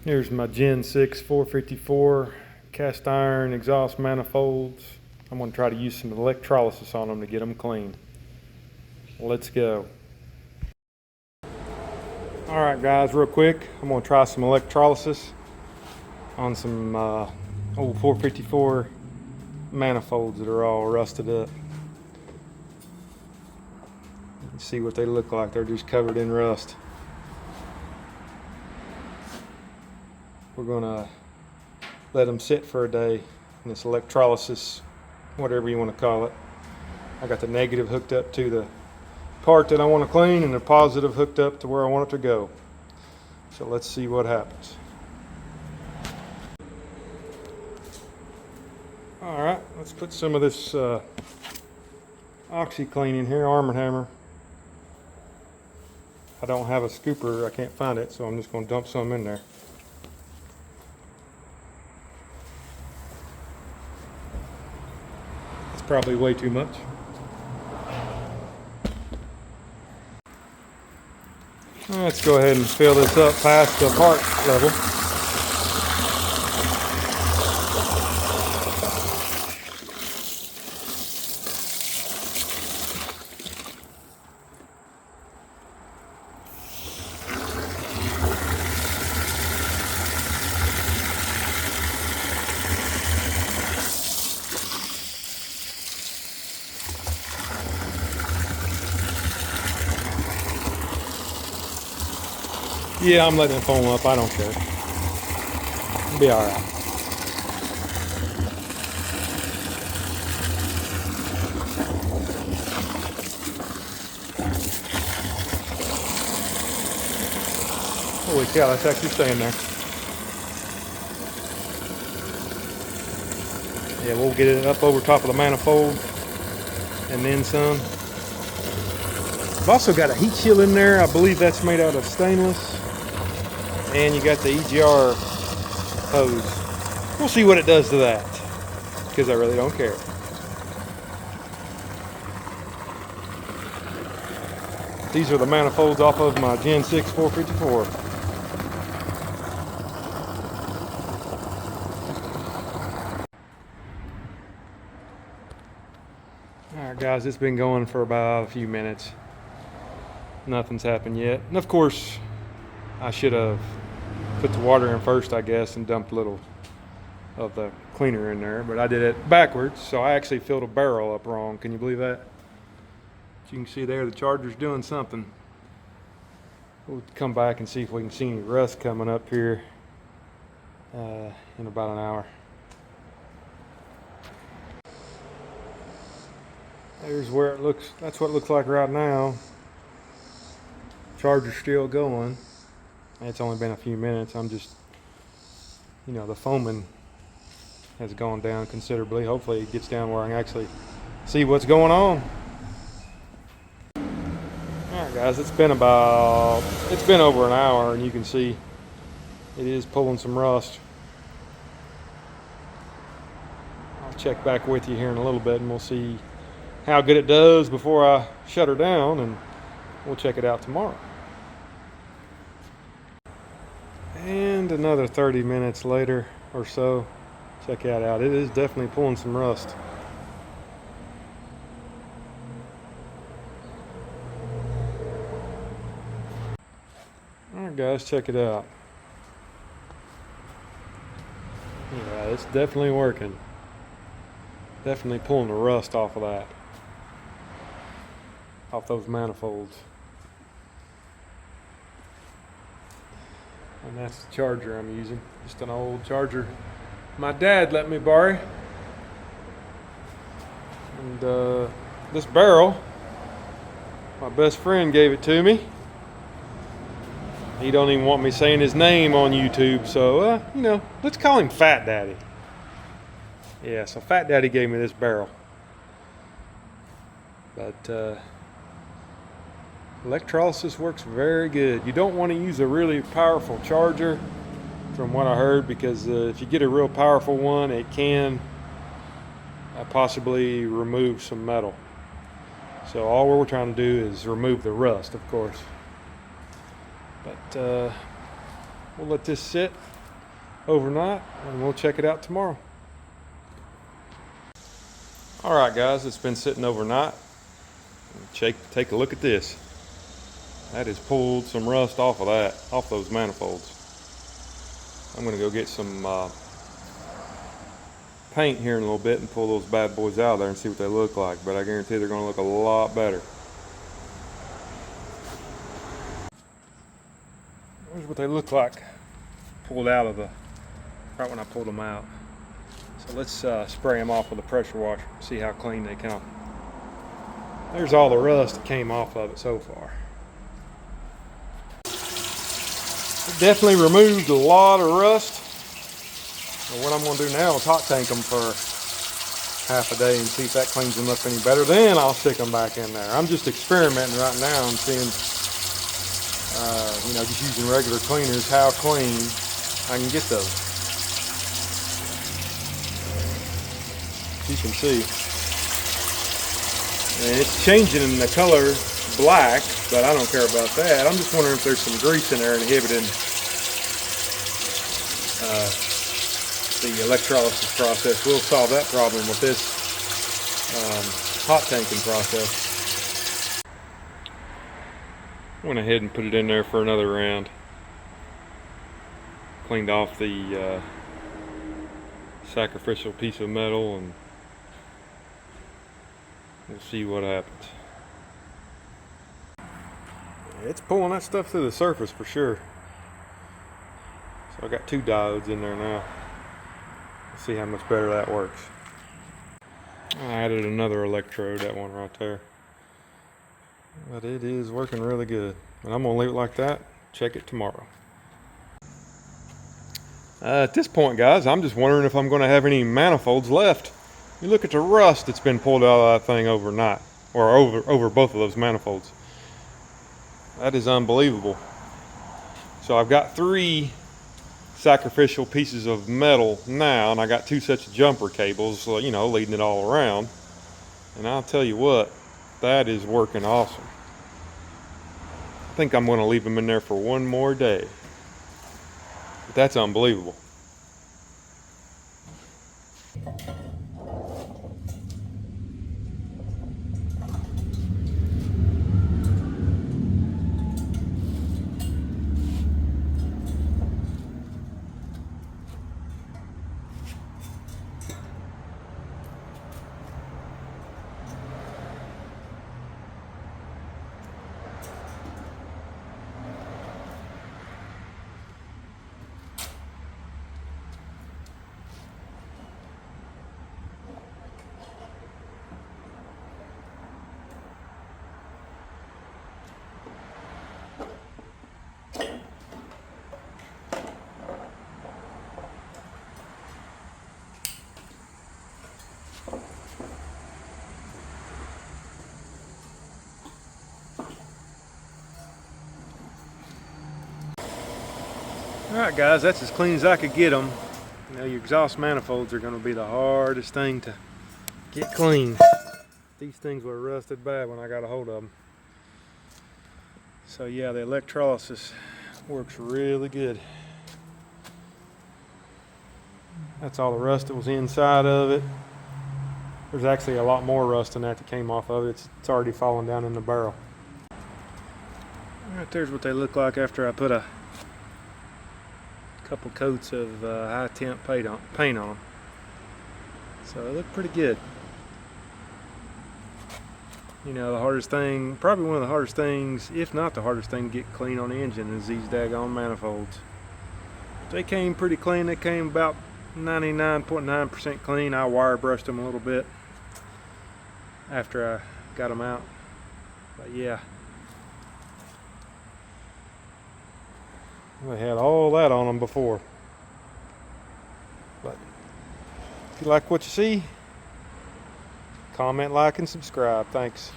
Here's my Gen 6 454 cast iron exhaust manifolds. I'm going to try to use some electrolysis on them to get them clean. Let's go. Alright guys, real quick, I'm going to try some electrolysis on some old 454 manifolds that are all rusted up. Let's see what they look like. They're just covered in rust. We're going to let them sit for a day in this electrolysis, whatever you want to call it. I got the negative hooked up to the part that I want to clean and the positive hooked up to where I want it to go. So let's see what happens. Alright, let's put some of this OxyClean in here, Arm & Hammer. I don't have a scooper, I can't find it, so I'm just going to dump some in there. It's probably way too much. Let's go ahead and fill this up past the part level. Yeah, I'm letting it foam up. I don't care. It'll be all right. Holy cow, that's actually staying there. Yeah, we'll get it up over top of the manifold and then some. I've also got a heat shield in there. I believe that's made out of stainless. And you got the EGR hose. We'll see what it does to that, because I really don't care. These are the manifolds off of my Gen 6 454. Alright guys, it's been going for about a few minutes. Nothing's happened yet. And of course, I should have put the water in first, I guess, and dumped a little of the cleaner in there, but I did it backwards, so I actually filled a barrel up wrong. Can you believe that? As you can see there, the charger's doing something. We'll come back and see if we can see any rust coming up here in about an hour. There's where it looks. That's what it looks like right now. Charger's still going. It's only been a few minutes. I'm just, the foaming has gone down considerably. Hopefully it gets down where I can actually see what's going on. Alright guys, it's been over an hour, and you can see it is pulling some rust. I'll check back with you here in a little bit and we'll see how good it does before I shut her down, and we'll check it out tomorrow. And another 30 minutes later or so, check that out. It is definitely pulling some rust. Alright guys, check it out. Yeah, it's definitely working. Definitely pulling the rust off of that. Off those manifolds. And that's the charger I'm using. Just an old charger my dad let me borrow. And this barrel, my best friend gave it to me. He don't even want me saying his name on YouTube, so let's call him Fat Daddy. Yeah, so Fat Daddy gave me this barrel. But electrolysis works very good. You don't want to use a really powerful charger, from what I heard, because if you get a real powerful one, it can possibly remove some metal. So all we're trying to do is remove the rust, of course. But we'll let this sit overnight and we'll check it out tomorrow. All right, guys, it's been sitting overnight. Take a look at this. That has pulled some rust off those manifolds. I'm gonna go get some paint here in a little bit and pull those bad boys out of there and see what they look like, but I guarantee they're gonna look a lot better. Here's what they look like pulled out of right when I pulled them out. So let's spray them off with a pressure washer, see how clean they come. There's all the rust that came off of it so far. It definitely removed a lot of rust. And what I'm going to do now is hot tank them for half a day and see if that cleans them up any better. Then I'll stick them back in there. I'm just experimenting right now and seeing, just using regular cleaners, how clean I can get those. You can see. And it's changing in the color black, but I don't care about that. I'm just wondering if there's some grease in there inhibiting the electrolysis process. We'll solve that problem with this hot tanking process. Went ahead and put it in there for another round. Cleaned off the sacrificial piece of metal, and we'll see what happens. It's pulling that stuff through the surface for sure. So I got 2 diodes in there now. Let's see how much better that works. I added another electrode, that one right there. But it is working really good. And I'm gonna leave it like that, check it tomorrow. At this point, guys, I'm just wondering if I'm gonna have any manifolds left. You look at the rust that's been pulled out of that thing overnight, or over both of those manifolds. That is unbelievable. So I've got 3 sacrificial pieces of metal now, and I got 2 sets of jumper cables, leading it all around. And I'll tell you what, that is working awesome. I think I'm going to leave them in there for one more day. But that's unbelievable. Alright guys, that's as clean as I could get them. Your exhaust manifolds are going to be the hardest thing to get clean. These things were rusted bad when I got a hold of them. So yeah, the electrolysis works really good. That's all the rust that was inside of it. There's actually a lot more rust than that came off of it. It's already fallen down in the barrel. Alright, there's what they look like after I put a couple coats of high temp paint on them. So they look pretty good. The hardest thing, probably one of the hardest things, if not the hardest thing to get clean on the engine, is these daggone manifolds. They came pretty clean. They came about 99.9% clean. I wire brushed them a little bit after I got them out. But yeah, they had all that on them before. But if you like what you see, comment, like, and subscribe. Thanks.